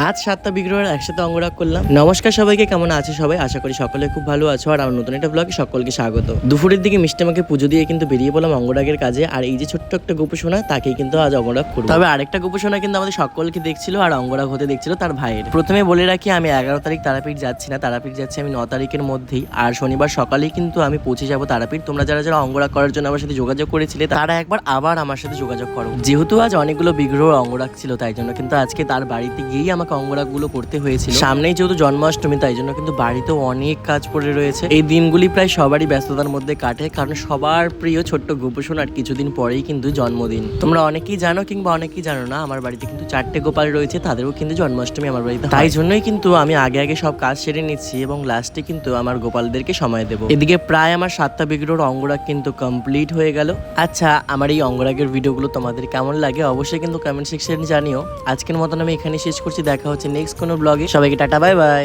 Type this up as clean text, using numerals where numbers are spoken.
আজ 7টা বিগ্রহের একসাথে অঙ্গরাগ করলাম। নমস্কার সবাইকে, কেমন আছে সবাই? আশা করি সকলে খুব ভালো আছো। আর আমার নতুন একটা ব্লগে সকলকে স্বাগত। দুপুরের দিকে মিষ্টি আমাকে পুজো দিয়ে কিন্তু বেরিয়ে পড়লাম অঙ্গরাগের কাজে। আর এই যে ছোট্ট একটা গোপসোনা, তাকেই কিন্তু আজ অঙ্গরাগ করবো। তবে আরেকটা গোপসোনা কিন্তু আমাদের সকলকে দেখছিল আর অঙ্গরাগ হতে দেখছিল তার ভাইয়ের। প্রথমে বলে রাখি, আমি 11 তারিখ তারাপীঠ যাচ্ছি না, তারাপীঠ যাচ্ছি আমি 9 তারিখের মধ্যেই। আর শনিবার সকালেই কিন্তু আমি পৌঁছে যাবো তারাপীঠ। তোমরা যারা যারা অঙ্গরাগ করার জন্য আমার সাথে যোগাযোগ করেছিলে, তারা একবার আবার আমার সাথে যোগাযোগ করো। যেহেতু আজ অনেকগুলো বিগ্রহ অঙ্গরাগ ছিল, তাই জন্য কিন্তু আজকে তার বাড়িতে গিয়েই আমাকে অঙ্গরাগ গুলো করতে হয়েছিল। সামনেই যেহেতু জন্মাষ্টমী, তাই জন্য কিন্তু বাড়িতেও অনেক কাজ পড়ে রয়েছে। এই দিনগুলি প্রায় সবারই ব্যস্ততার মধ্যে কাটে, কারণ সবার প্রিয় ছোট্ট গোপসোনার কিছুদিন পরেই কিন্তু জন্মদিন। তোমরা অনেকেই জানো কিংবা অনেকেই জানো না, আমার বাড়িতে কিন্তু 4টে গোপাল রয়েছে, তাদেরও কিন্তু জন্মাষ্টমী আমার বাড়িতে। তাই জন্যই কিন্তু আমি আগে আগে সব কাজ সেরে নিচ্ছি এবং লাস্টে কিন্তু আমার গোপালদেরকে সময় দেবো। এদিকে প্রায় আমার 7টা বিগ্রহর অঙ্গরাগ কিন্তু কমপ্লিট হয়ে গেল। আচ্ছা, আমার এই অঙ্গরাগের ভিডিওগুলো তোমাদের কেমন লাগে অবশ্যই কিন্তু কমেন্ট সেকশনে জানিও। আজকের মতন আমি এখানে শেষ করছি, দেখা হচ্ছে নেক্সট কোনো ব্লগে। সবাইকে টাটা, বাই বাই।